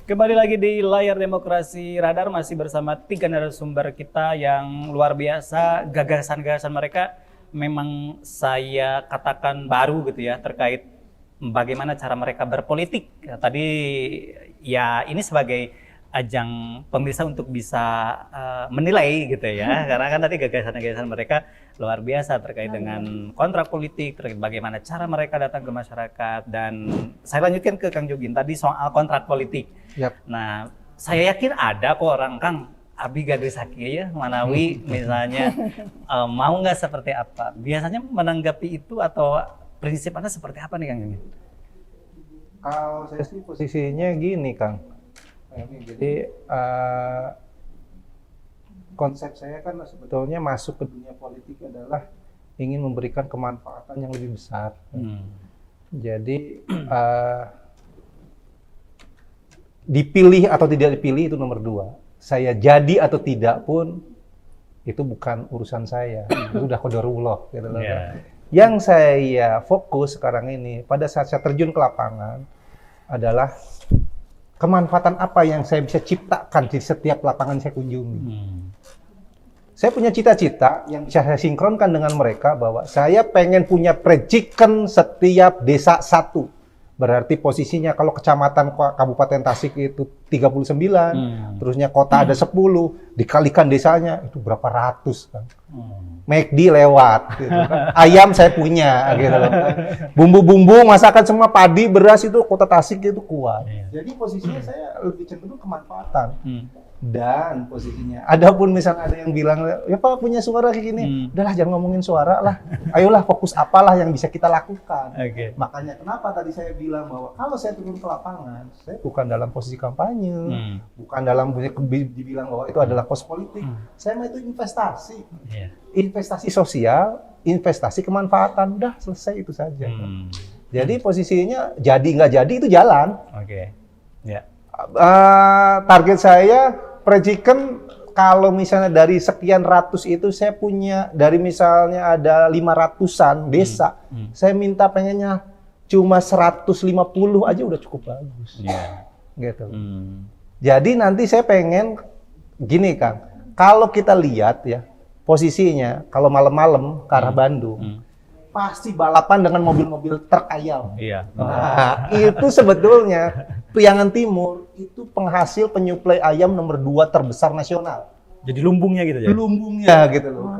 Kembali lagi di layar demokrasi radar, masih bersama 3 narasumber kita yang luar biasa. Gagasan-gagasan mereka memang saya katakan baru gitu ya, terkait bagaimana cara mereka berpolitik. Ya, tadi ya ini sebagai ajang pemirsa untuk bisa menilai gitu ya, karena kan tadi gagasan-gagasan mereka luar biasa terkait dengan kontrak politik, terkait bagaimana cara mereka datang ke masyarakat. Dan saya lanjutkan ke Kang Jogin tadi soal kontrak politik. Yap. Nah, saya yakin ada kok orang Kang Abi Gadis Haki ya, Manawi misalnya mau nggak seperti apa? Biasanya menanggapi itu atau prinsip Anda seperti apa nih Kang Jogin? Kalau saya sih posisinya gini, Kang. Jadi konsep saya kan sebetulnya masuk ke dunia politik adalah ingin memberikan kemanfaatan yang lebih besar. Jadi dipilih atau tidak dipilih itu nomor 2. Saya jadi atau tidak pun itu bukan urusan saya. Itu udah qadarullah gitu loh. Yeah. Yang saya fokus sekarang ini pada saat saya terjun ke lapangan adalah kemanfaatan apa yang saya bisa ciptakan di setiap lapangan saya kunjungi. Saya punya cita-cita yang bisa saya sinkronkan dengan mereka bahwa saya pengen punya prejikan setiap desa 1. Berarti posisinya kalau kecamatan Kabupaten Tasik itu 39, terusnya kota ada 10, dikalikan desanya itu berapa ratus kan. McD lewat gitu kan. Ayam saya punya gitu loh. Bumbu-bumbu masakan semua padi, beras itu kota Tasik itu kuat. Jadi posisinya saya lebih cenderung kemanfaatan. Dan posisinya, adapun misalnya ada yang bilang, ya Pak punya suara kayak gini, udahlah jangan ngomongin suara lah, ayolah fokus apalah yang bisa kita lakukan. Makanya kenapa tadi saya bilang bahwa kalau saya turun ke lapangan, saya bukan dalam posisi kampanye, bukan dalam posisi dibilang bahwa itu adalah kos politik, saya mah itu investasi, investasi sosial, investasi kemanfaatan, udah selesai itu saja. Jadi posisinya jadi nggak jadi itu jalan. Target saya prejikan kalau misalnya dari sekian ratus itu saya punya dari misalnya ada 500-an desa, saya minta pengennya cuma 150 aja udah cukup bagus. Gitu. Jadi nanti saya pengen gini Kang, kalau kita lihat ya posisinya kalau malam-malam ke arah Bandung pasti balapan dengan mobil-mobil truk ayam. Nah, itu sebetulnya Priangan Timur itu penghasil penyuplai ayam nomor 2 terbesar nasional. Jadi lumbungnya gitu ya? Lumbungnya gitu loh.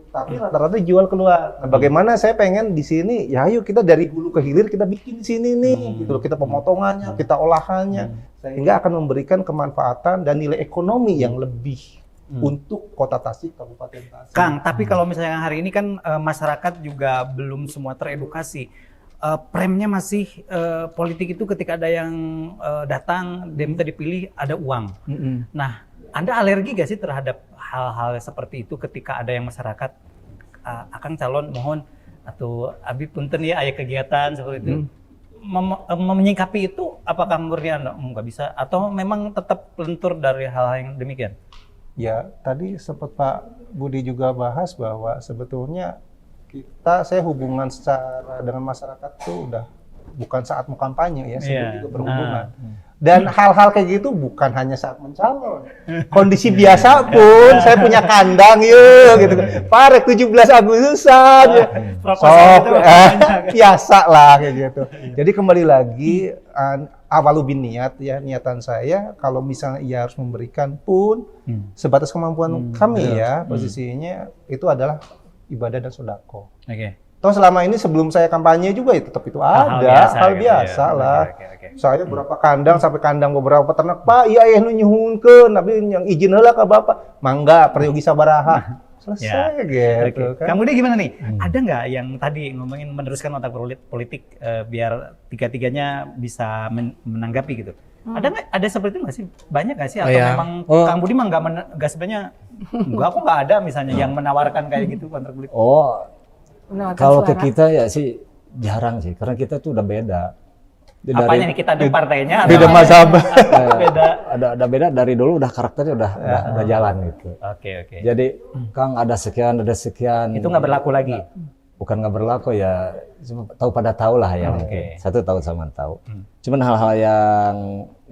Tapi rata-rata jual keluar. Nah, bagaimana saya pengen di sini, ya ayo kita dari hulu ke hilir kita bikin di sini nih, gitu loh. Kita pemotongannya, kita olahannya, sehingga akan memberikan kemanfaatan dan nilai ekonomi yang lebih untuk Kota Tasik, Kabupaten Tasik. Kang, tapi kalau misalnya hari ini kan masyarakat juga belum semua teredukasi. Premnya masih politik itu ketika ada yang datang, dia minta dipilih, ada uang. Nah, Anda alergi gak sih terhadap hal-hal seperti itu ketika ada yang masyarakat, Akang calon mohon, atau Abi punten ya ayah kegiatan seperti itu. Menyikapi itu, apakah murni Anda nggak bisa? Atau memang tetap lentur dari hal-hal yang demikian? Ya, tadi sempat Pak Budi juga bahas bahwa sebetulnya saya hubungan secara dengan masyarakat tuh udah bukan saat mau kampanye ya, sebelum juga berhubungan. Dan hal-hal kayak gitu bukan hanya saat mencalon. Kondisi biasa pun saya punya kandang yuk gitu. Parek 17 Agustusan ya. Sok biasa lah kayak gitu. Jadi kembali lagi awalubin niat ya, niatan saya kalau misalnya ia harus memberikan pun sebatas kemampuan kami ya, posisinya itu adalah ibadah dan sedekah. Toh selama ini sebelum saya kampanye juga ya tetap itu ada, hal biasa lah. Saya berapa kandang sampai kandang beberapa peternak, Pak, iya nyuhunkeun, tapi yang izin heula ka Bapak. Mangga peryogi sabaraha. Selesai gitu kan. Kamu ini gimana nih? Ada nggak yang tadi ngomongin meneruskan otak politik biar tiga-tiganya bisa menanggapi gitu? Ada nggak? Ada seperti itu nggak sih? Banyak nggak sih? Atau memang Kang Budi mah nggak sebenarnya? Enggak, aku nggak ada misalnya yang menawarkan kayak gitu kontrak politik. Kalau ke kita ya sih jarang sih, karena kita tuh udah beda. Apanya nih, kita ada partainya? Beda mazhab. Beda. Ada beda dari dulu, udah karakternya udah jalan gitu. Oke. Jadi Kang ada sekian. Itu nggak berlaku lagi? Bukan nggak berlaku ya, tahu pada tahu lah yang satu tahu sama tahu. Cuman hal-hal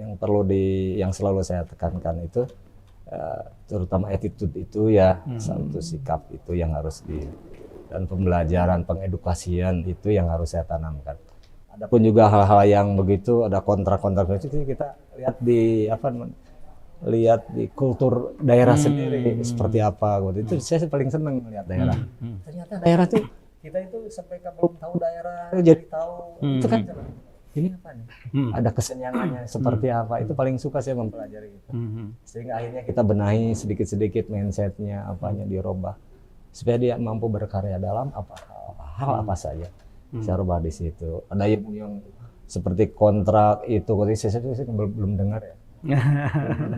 yang perlu yang selalu saya tekankan itu terutama attitude itu ya, satu sikap itu yang harus dan pembelajaran, pengedukasian itu yang harus saya tanamkan. Adapun juga hal-hal yang begitu ada kontrak-kontrak itu kita lihat di kultur daerah sendiri seperti apa gitu. Itu saya paling senang melihat daerah. Ternyata daerah tuh kita itu sampai belum tahu daerah jadi tahu itu kan ini apa nih? Ada kesenyangannya seperti apa? Itu paling suka saya mempelajari itu. Sehingga akhirnya kita benahi sedikit-sedikit mindsetnya, apanya dirubah supaya dia mampu berkarya dalam hal apa saja. Saya rubah di situ. Ada yang seperti kontrak itu, saya belum dengar ya.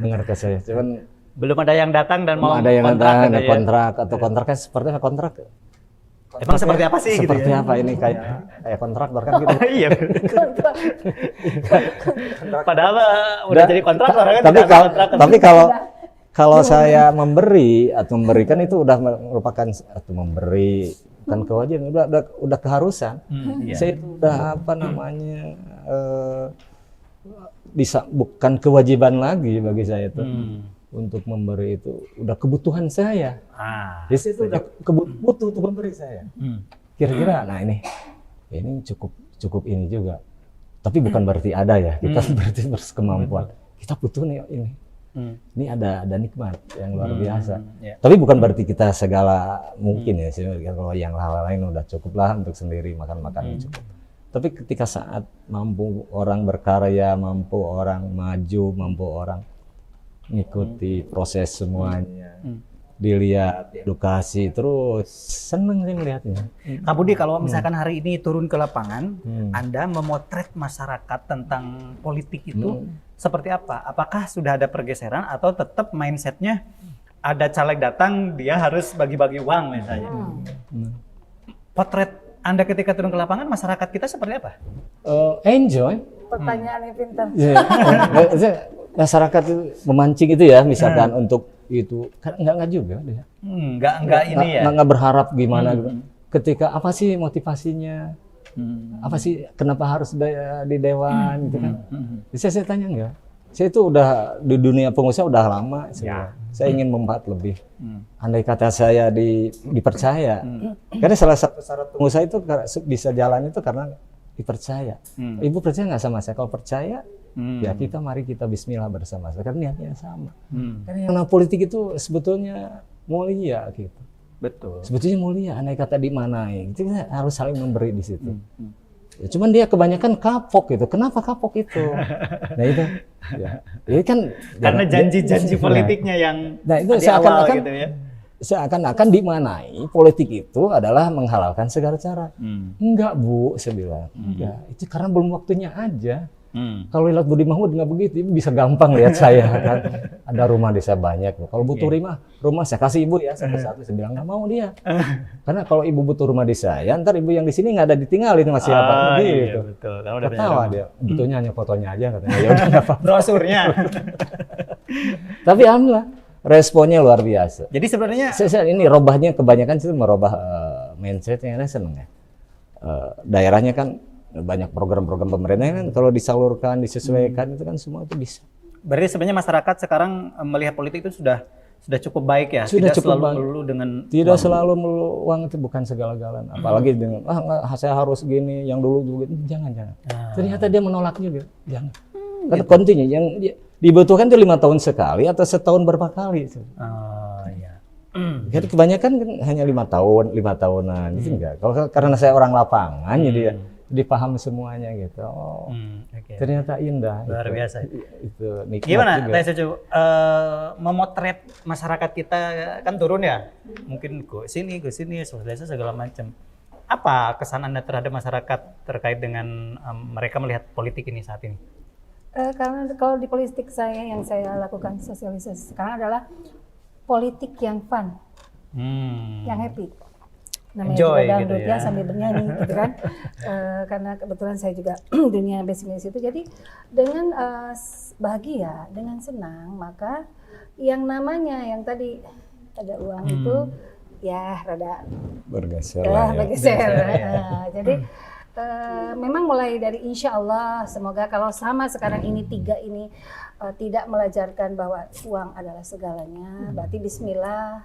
Dengar ke saya, cuman belum ada yang datang dan mau ada yang kontrak, ada kontrak atau kontraknya seperti apa kontrak? Emang seperti apa sih seperti gitu ya? apa ini kayak kontraktor kan gitu. Iya. Padahal udah jadi kontraktor kan. Tapi kalau saya memberi atau memberikan itu udah merupakan atau memberi bukan kewajiban, udah keharusan. Saya itu udah bisa bukan kewajiban lagi bagi saya itu. Untuk memberi itu udah kebutuhan saya. Jadi itu udah butuh untuk memberi saya. Kira-kira, nah ini cukup ini juga. Tapi bukan berarti ada ya. Kita berarti berkemampuan. Kita butuh nih ini. Ini ada nikmat yang luar biasa. Tapi bukan berarti kita segala mungkin ya. Kalau yang hal lain udah cukup lah untuk sendiri makan cukup. Tapi ketika saat mampu orang berkarya, mampu orang maju, mampu orang ngikuti proses semuanya, dilihat edukasi, terus seneng sih melihatnya. Kak Budi, kalau misalkan hari ini turun ke lapangan, Anda memotret masyarakat tentang politik itu seperti apa? Apakah sudah ada pergeseran atau tetap mindsetnya ada caleg datang dia harus bagi-bagi uang misalnya? Potret Anda ketika turun ke lapangan, masyarakat kita seperti apa? Enjoy. Pertanyaannya pintar. Masyarakat memancing itu ya, misalkan untuk itu, kan enggak juga dia. Enggak ini ya. Enggak berharap gimana gitu. Ketika apa sih motivasinya? Apa sih kenapa harus di dewan gitu kan? Saya tanya enggak. Saya itu udah di dunia pengusaha udah lama saya ingin membuat lebih. Andai kata saya dipercaya. Karena salah satu syarat pengusaha itu bisa jalan itu karena dipercaya. Ibu percaya nggak sama saya? Kalau percaya, ya mari kita bismillah bersama. Karena niatnya sama. Karena yang politik itu sebetulnya mulia gitu. Betul. Sebetulnya mulia. Andai kata dimanai, kita harus saling memberi di situ. Ya, cuman dia kebanyakan kapok gitu. Kenapa kapok itu? Nah itu, ya kan karena janji-janji politiknya yang itu di awal gitu ya. Seakan-akan dimanai politik itu adalah menghalalkan segala cara. Enggak Bu, saya bilang. Enggak, itu karena belum waktunya aja. Kalau lihat Budi Mahmud nggak begitu, ibu bisa gampang lihat saya kan. Ada rumah desa banyak. Kalau butuh rumah saya kasih ibu ya satu-satu. Saya bilang nggak mau dia. Karena kalau ibu butuh rumah di saya, ntar ibu yang di sini nggak ada ditinggalin sama siapa gitu. Iya, betul. Ketawa dia. Butuhnya hanya fotonya aja katanya. Ya udah nggak apa-apa. Brosurnya. Tapi alhamdulillah responnya luar biasa. Jadi sebenarnya saya ini robahnya kebanyakan itu merubah mindsetnya. Saya seneng ya. Daerahnya kan banyak program-program pemerintah kan kalau disalurkan, disesuaikan itu kan semua itu bisa. Berarti sebenarnya masyarakat sekarang melihat politik itu sudah cukup baik ya. Sudah tidak cukup selalu baik. melulu dengan tidak selalu melulu uang itu bukan segala-galanya. Apalagi dengan saya harus gini, yang dulu jangan. Ternyata dia menolak juga. Jangan. Karena kontinu yang dibutuhkan itu 5 tahun sekali atau setahun berapa kali itu. Jadi kebanyakan kan hanya 5 tahunan itu enggak. Kalau karena saya orang lapangan jadi dipaham semuanya gitu. Ternyata indah. Luar biasa. Itu nikmat. Gimana, juga. Teh Sucu? Memotret masyarakat kita kan turun ya, mungkin ke sini, sosialisasi segala macam. Apa kesan Anda terhadap masyarakat terkait dengan mereka melihat politik ini saat ini? Karena kalau di politik saya yang saya lakukan sosialisasi sekarang adalah politik yang fun, yang happy. Namanya Enjoy juga dangdut gitu ya sambil bernyanyi gitu kan. Karena kebetulan saya juga dunia bisnis itu, jadi dengan bahagia, dengan senang, maka yang namanya yang tadi ada uang itu ya rada bergeser. bergeser. Jadi memang mulai dari insya Allah semoga kalau sama sekarang ini 3 ini tidak melajarkan bahwa uang adalah segalanya, berarti bismillah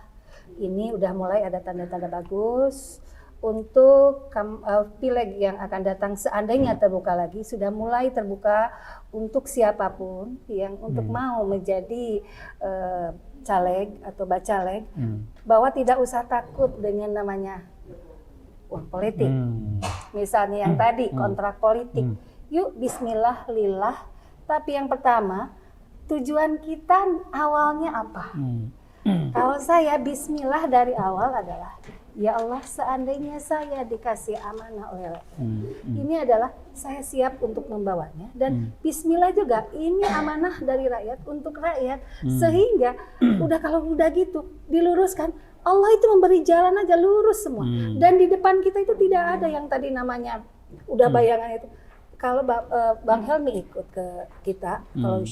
ini udah mulai ada tanda-tanda bagus untuk pileg yang akan datang seandainya terbuka lagi, sudah mulai terbuka untuk siapapun yang untuk mau menjadi caleg atau bacaleg, bahwa tidak usah takut dengan namanya uang politik. Misalnya yang tadi kontrak politik, yuk bismillah lillah, tapi yang pertama tujuan kita awalnya apa? Kalau saya bismillah dari awal adalah ya Allah, seandainya saya dikasih amanah oleh rakyat, ini adalah saya siap untuk membawanya, dan bismillah juga ini amanah dari rakyat untuk rakyat, sehingga kalau udah gitu diluruskan, Allah itu memberi jalan aja lurus semua, dan di depan kita itu tidak ada yang tadi namanya udah bayangan itu. Kalau Bang Helmi ikut ke kita, kalau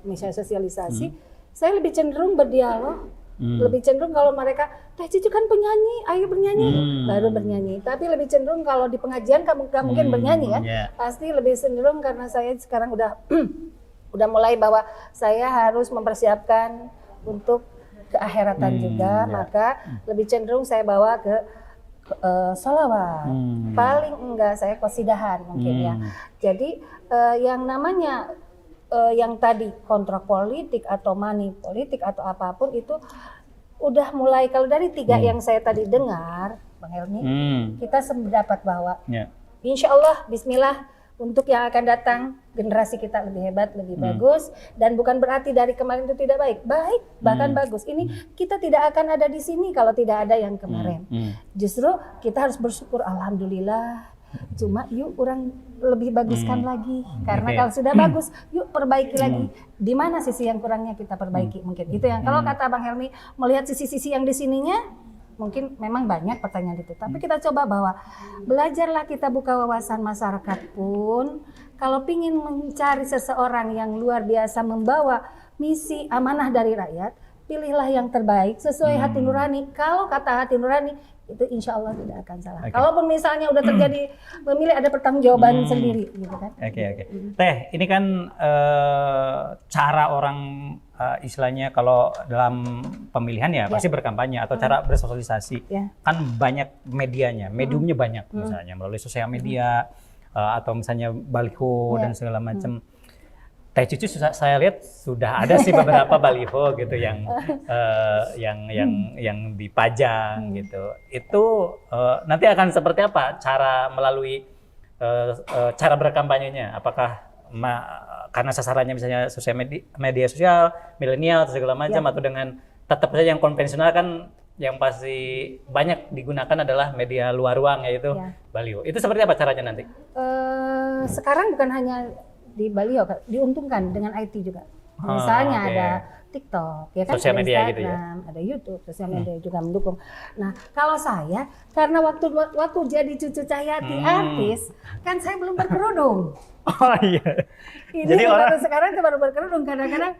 misalnya sosialisasi, saya lebih cenderung berdialog, lebih cenderung kalau mereka, Teh Cici kan penyanyi, ayo bernyanyi, baru bernyanyi. Tapi lebih cenderung kalau di pengajian kamu mungkin bernyanyi kan, pasti lebih cenderung karena saya sekarang udah udah mulai bahwa saya harus mempersiapkan untuk keakhiratan juga, maka lebih cenderung saya bawa ke sholawat, paling enggak saya qasidahan mungkin ya. Jadi yang namanya yang tadi kontrak politik atau money politik atau apapun itu udah mulai, kalau dari 3 yang saya tadi dengar Bang Helmi, kita sependapat bahwa insya Allah bismillah untuk yang akan datang generasi kita lebih hebat, lebih bagus, dan bukan berarti dari kemarin itu tidak baik, bahkan bagus. Ini kita tidak akan ada di sini kalau tidak ada yang kemarin. Justru kita harus bersyukur, alhamdulillah. Cuma yuk orang lebih baguskan lagi, karena kalau sudah bagus, yuk perbaiki lagi. Di mana sisi yang kurangnya kita perbaiki, mungkin itu yang kalau kata Bang Helmi melihat sisi-sisi yang di sininya. Mungkin memang banyak pertanyaan itu, tapi kita coba bahwa belajarlah, kita buka wawasan masyarakat pun. Kalau ingin mencari seseorang yang luar biasa membawa misi amanah dari rakyat, pilihlah yang terbaik sesuai hati nurani. Kalau kata hati nurani itu insya Allah tidak akan salah. Kalaupun misalnya udah terjadi memilih, ada pertanggungjawaban sendiri, gitu kan? Oke. Teh, ini kan cara orang istilahnya kalau dalam pemilihan ya pasti berkampanye atau cara bersosialisasi, kan banyak medianya, mediumnya banyak, misalnya melalui sosial media atau misalnya baliho dan segala macam. Teh Cici saya lihat sudah ada sih beberapa baliho gitu yang dipajang gitu. Itu nanti akan seperti apa cara melalui cara berkampanyenya? Apakah karena sasarannya misalnya sosial media sosial, milenial atau segala macam, atau dengan tetap saja yang konvensional kan yang pasti banyak digunakan adalah media luar ruang, yaitu baliho. Itu seperti apa caranya nanti? Sekarang bukan hanya di baliho, diuntungkan dengan IT juga. Misalnya ada TikTok, ya kan, sosial ada media Instagram, gitu ya? ada YouTube, sosial media juga mendukung. Nah, kalau saya, karena waktu jadi Cucu Cahyati artis, kan saya belum berkerudung. Oh iya. Ini Jadi baru sekarang itu baru berkerudung, kadang-kadang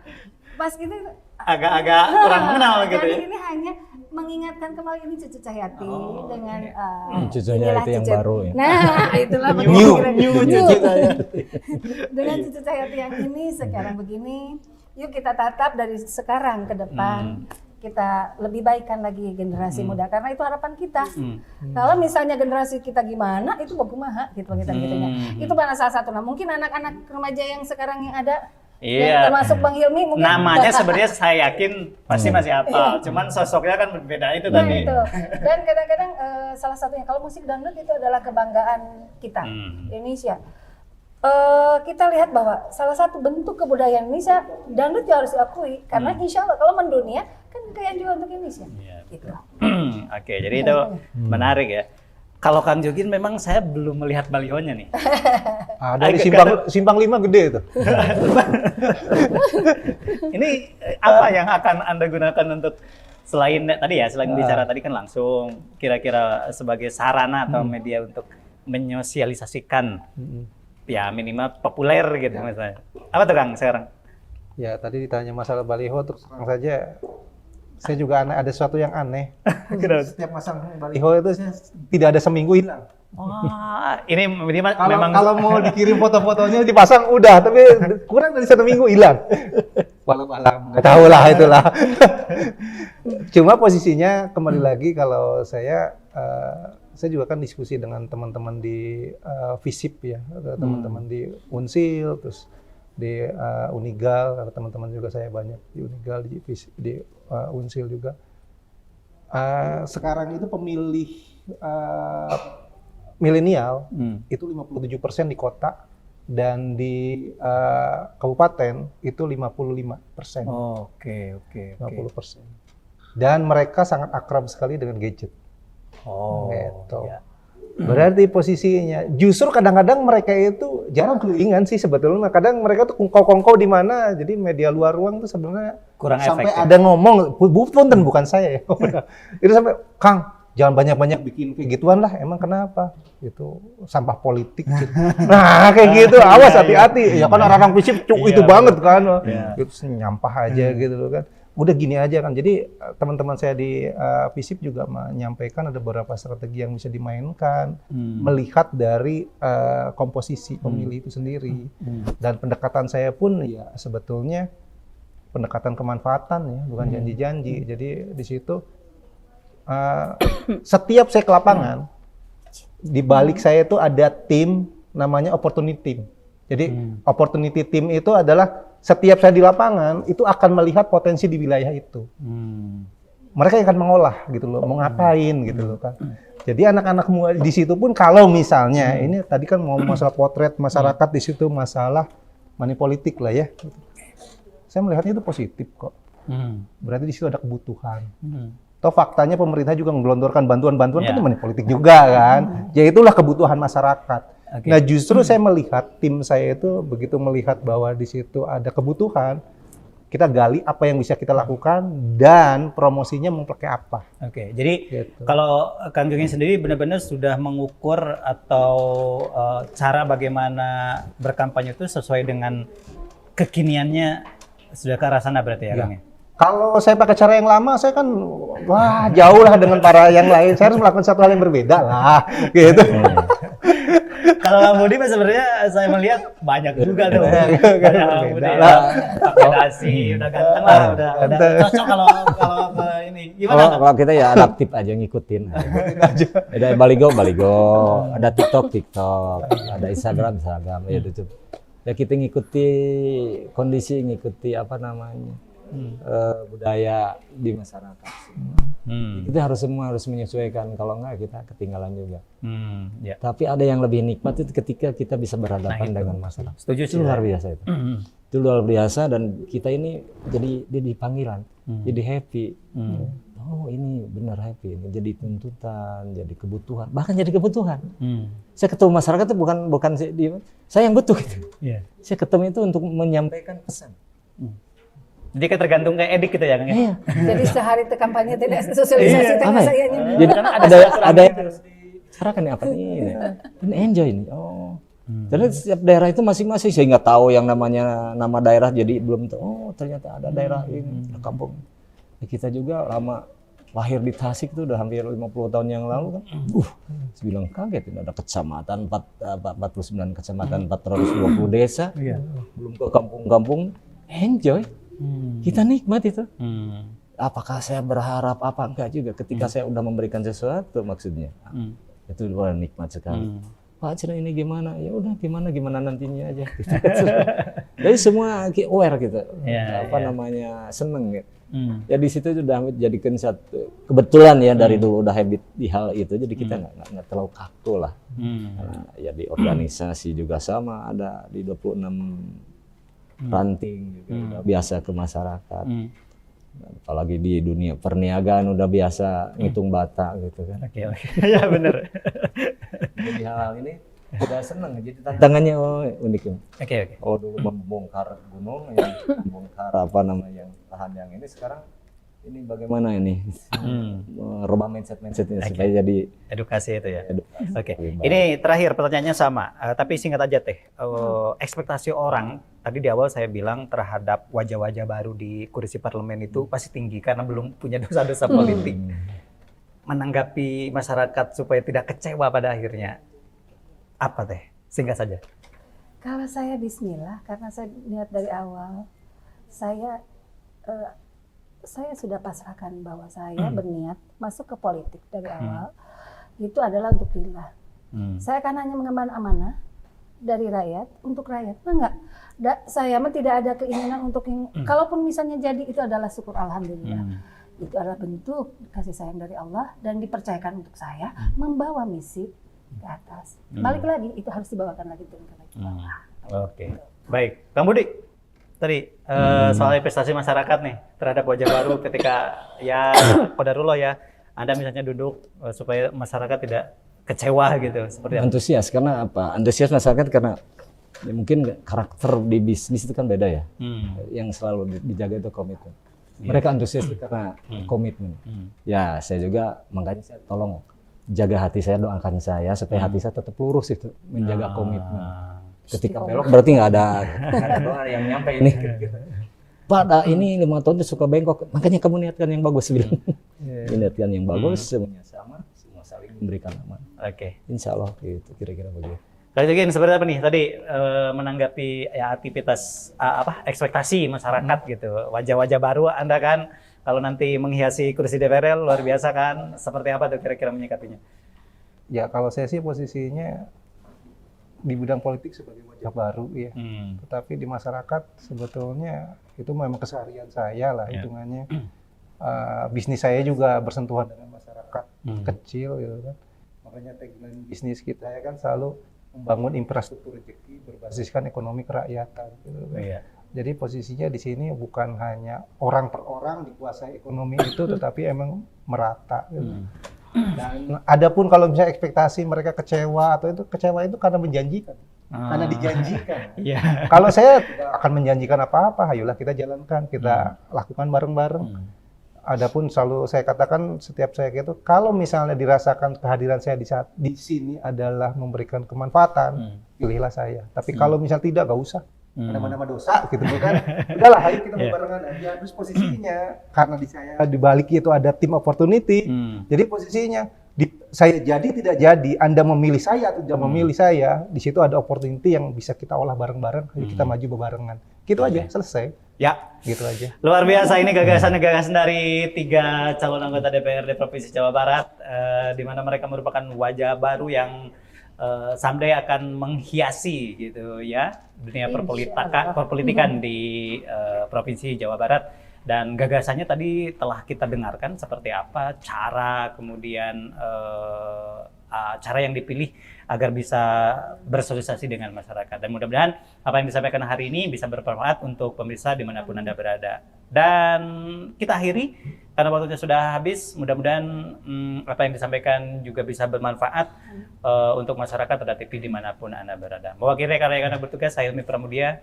pas gitu agak kurang mengenal gitu ya? Jadi ini hanya mengingatkan kembali ini Cucu Cahyati dengan Cucu Cahyati yang baru ya. Nah, itulah New Cucu Cahyati. Dengan Cucu Cahyati yang ini sekarang begini, yuk kita tatap dari sekarang ke depan. Kita lebih baikkan lagi generasi muda, karena itu harapan kita. Kalau misalnya generasi kita gimana, itu bagumaha gitu kita gitunya. Itu karena salah satu. Nah, mungkin anak-anak remaja yang sekarang yang ada, yang termasuk Bang Hilmi mungkin namanya sebenarnya saya yakin pasti masih hafal, cuman sosoknya kan berbeda itu tadi. Itu. Dan kadang-kadang salah satunya kalau musik dangdut itu adalah kebanggaan kita Indonesia. Kita lihat bahwa salah satu bentuk kebudayaan Indonesia, dangdut juga harus diakui, karena insya Allah kalau mendunia kan kekayaan juga untuk Indonesia. Gitu. Oke, jadi itu menarik ya. Kalau Kang Jogin memang saya belum melihat balihonya nih. Dari simpang 5 gede itu. Ini apa yang akan Anda gunakan untuk selain tadi ya, selain bicara tadi kan langsung, kira-kira sebagai sarana atau media untuk menyosialisasikan ya minimal populer gitu misalnya. Apa tuh Kang sekarang? Ya tadi ditanya masalah baliho, terus terang saja saya juga ada sesuatu yang aneh. Setiap masang baliho itu tidak ada seminggu hilang. Wah, ini Kalau memang kalau mau dikirim foto-fotonya dipasang udah, tapi kurang dari 1 minggu hilang. Walau nggak tahu lah itulah. Cuma posisinya kembali lagi kalau saya juga kan diskusi dengan teman-teman di FISIP ya, teman-teman di Unsil, terus di Unigal, karena teman-teman juga saya banyak di Unigal, di Unsil juga. Sekarang itu pemilih milenial itu 57% di kota dan di kabupaten itu 55%. Oke. 50%. Dan mereka sangat akrab sekali dengan gadget. Gitu. Ya. Berarti posisinya justru kadang-kadang mereka itu jarang kelilingan sih sebetulnya. Kadang mereka tuh kongko-kongko di mana. Jadi media luar ruang tuh sebenarnya Kurang sampai efektif. ada ngomong, punten bukan saya ya. Itu sampai Kang, jangan banyak-banyak bikin kayak gituan lah. Emang kenapa? Itu sampah politik. Gitu. Nah kayak gitu, awas hati-hati. Ya kan orang-orang FISIP itu banget kan. Itu nyampah aja gitu loh kan. Udah gini aja kan. Jadi teman-teman saya di FISIP juga menyampaikan ada beberapa strategi yang bisa dimainkan melihat dari komposisi pemilih itu sendiri. Dan pendekatan saya pun ya sebetulnya pendekatan kemanfaatan ya, bukan janji-janji. Jadi di situ setiap saya ke lapangan, di balik saya itu ada tim namanya opportunity team. Jadi opportunity team itu adalah setiap saya di lapangan itu akan melihat potensi di wilayah itu. Mereka yang akan mengolah gitu loh, mau ngapain gitu loh kan. Jadi anak-anak di situ pun kalau misalnya ini tadi kan mau masalah potret masyarakat di situ, masalah money politik lah ya. Saya melihatnya itu positif kok. Berarti di situ ada kebutuhan. Toh faktanya pemerintah juga menggelontorkan bantuan-bantuan kan money politik juga kan. Ya itulah kebutuhan masyarakat. Okay. Nah justru saya melihat tim saya itu begitu melihat bahwa di situ ada kebutuhan, kita gali apa yang bisa kita lakukan dan promosinya mau pakai apa. Oke, jadi Gitu. kalau Kang Genging sendiri benar-benar sudah mengukur atau cara bagaimana berkampanye itu sesuai dengan kekiniannya sudah ke arah sana berarti ya, Ya. Kang? Ya? Kalau saya pakai cara yang lama, saya kan wah jauh lah dengan para yang lain. Saya harus melakukan satu hal yang berbeda lah, gitu. Kalau Kang Budi sebenarnya saya melihat banyak juga tuh. Kan Kang Budi berbeda lah. pakai dasi, udah ganteng lah, udah cocok kalau ke ini. Gimana? Kang? Kalau kita ya adaptif aja ngikutin. Ada baligo, ada TikTok, ada Instagram, ya YouTube. Ya kita ngikuti kondisi, ngikuti apa namanya budaya di masyarakat. Kita harus menyesuaikan, kalau enggak kita ketinggalan juga. Ya. Tapi ada yang lebih nikmat itu ketika kita bisa berhadapan dengan masyarakat. Setuju Itu luar biasa itu. Itu luar biasa dan kita ini jadi panggilan, jadi happy. Oh ini benar happy, ini jadi tuntutan, jadi kebutuhan, bahkan jadi kebutuhan. Saya ketemu masyarakat itu bukan saya yang butuh itu. Saya ketemu itu untuk menyampaikan pesan. Jadi kan tergantung kayak edik gitu ya, Kang? Iya. Jadi sehari itu kampanye tidak sosialisasi Apa sama ya? saya. Jadi ada yang harus dibicarakan nih apa ini enjoy ini. Oh. Jadi setiap daerah itu masing-masing, saya nggak tahu yang namanya nama daerah, jadi belum tahu. Oh ternyata ada daerah ini, ada kampung. Kita juga lama lahir di Tasik itu udah hampir 50 tahun yang lalu kan. Saya bilang kaget, ini ada kecamatan 49 kecamatan, 420 desa. Belum ke kampung-kampung, enjoy. Kita nikmat itu. Apakah saya berharap apa enggak juga ketika saya udah memberikan sesuatu maksudnya. Itu luar nikmat sekali. Pak Cina ini gimana? Ya udah gimana nantinya aja. Gitu. Jadi semua aware gitu. Namanya seneng gitu. Ya di situ sudah jadikan satu kebetulan ya dari dulu udah habit di hal itu. Jadi kita nggak terlalu kaku lah. Ya di organisasi juga sama, ada di 26 ranting gitu, udah biasa ke masyarakat. Apalagi di dunia perniagaan udah biasa ngitung bata gitu kan. Oke. Ya benar. Jadi hal ini udah seneng, jadi tantangannya unik ya. Oke. Oh dulu membongkar gunung, membongkar apa namanya yang tahan yang ini, sekarang ini bagaimana ini merubah mindset ini supaya jadi edukasi itu ya. edukasi. Oke. Lebih baik. Ini terakhir pertanyaannya sama, tapi singkat aja teh. Ekspektasi orang tadi di awal saya bilang terhadap wajah-wajah baru di kursi parlemen itu pasti tinggi karena belum punya dosa-dosa politik. Menanggapi masyarakat supaya tidak kecewa pada akhirnya. apa teh? Singkat saja. Kalau saya Bismillah, karena saya niat dari awal, saya sudah pasrahkan bahwa saya berniat masuk ke politik dari awal, itu adalah untuk lillah. Saya akan hanya mengemban amanah dari rakyat untuk rakyat. Enggak, saya mah tidak ada keinginan untuk yang, kalaupun misalnya jadi itu adalah syukur alhamdulillah. Itu adalah bentuk kasih sayang dari Allah dan dipercayakan untuk saya membawa misi ke atas. Balik lagi, itu harus dibawakan lagi turun ke bawah. Oke, baik. Kang Budi, tadi soal investasi masyarakat nih terhadap wajah baru ketika ya qadarullah ya, Anda misalnya duduk supaya masyarakat tidak kecewa gitu, seperti apa? Antusias karena apa? Antusias masyarakat karena ya mungkin karakter di bisnis itu kan beda ya. Yang selalu dijaga itu komitmen. Mereka antusias karena komitmen. Ya, saya juga makanya saya tolong jaga hati saya, doakan saya supaya hati saya tetap lurus itu menjaga komitmen. Ketika belok berarti nggak ada doa yang nyampe ini. Pada ini 5 tahun dia suka bengkok, makanya kamu niatkan yang bagus bilang. Niatkan yang bagus, semuanya sama, semua saling memberikan aman. Oke. Insya Allah itu kira-kira begitu. Kalau jadi seperti apa nih tadi menanggapi ya aktivitas ekspektasi masyarakat gitu, wajah-wajah baru Anda kan kalau nanti menghiasi kursi DPR luar biasa kan, seperti apa tuh kira-kira menyikapinya? Ya kalau saya sih posisinya di bidang politik sebagai wajah baru ya, tetapi di masyarakat sebetulnya itu memang keseharian saya lah hitungannya. Bisnis saya juga bersentuhan dengan masyarakat kecil gitu kan, makanya tagline bisnis kita ya kan selalu membangun infrastruktur rezeki berbasiskan ekonomi kerakyatan. Gitu. Jadi posisinya di sini bukan hanya orang per orang dikuasai ekonomi itu, tetapi emang merata. Gitu. Dan adapun kalau misalnya ekspektasi mereka kecewa atau itu kecewa itu karena menjanjikan, karena dijanjikan. Kalau saya tidak akan menjanjikan apa-apa, ayolah kita jalankan, kita lakukan bareng-bareng. Adapun selalu saya katakan setiap saya gitu, kalau misalnya dirasakan kehadiran saya di sini adalah memberikan kemanfaatan, pilihlah saya. Tapi kalau misal tidak, gak usah. Ada mana-mana dosa gitu kan. Udahlah, ayo kita barengan aja. Terus posisinya karena di balik itu ada tim opportunity. Jadi posisinya saya jadi tidak jadi, Anda memilih saya atau tidak memilih saya, di situ ada opportunity yang bisa kita olah bareng-bareng, ayo kita maju bebarengan. Gitu aja, selesai. Ya, gitu aja. Luar biasa ini gagasan-gagasan dari 3 calon anggota DPRD Provinsi Jawa Barat, di mana mereka merupakan wajah baru yang someday akan menghiasi gitu ya dunia perpolitikan di Provinsi Jawa Barat. Dan gagasannya tadi telah kita dengarkan seperti apa cara kemudian cara yang dipilih agar bisa bersosialisasi dengan masyarakat. Dan mudah-mudahan apa yang disampaikan hari ini bisa bermanfaat untuk pemirsa dimanapun Anda berada. Dan kita akhiri, karena waktunya sudah habis, mudah-mudahan apa yang disampaikan juga bisa bermanfaat untuk masyarakat Roda TV dimanapun Anda berada. Mewakili rekan-rekan yang bertugas, saya Hilmi Pramudia.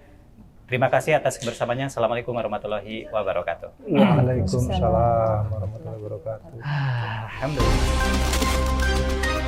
Terima kasih atas kebersamaannya. Assalamualaikum warahmatullahi wabarakatuh. Waalaikumsalam warahmatullahi wabarakatuh. Alhamdulillah.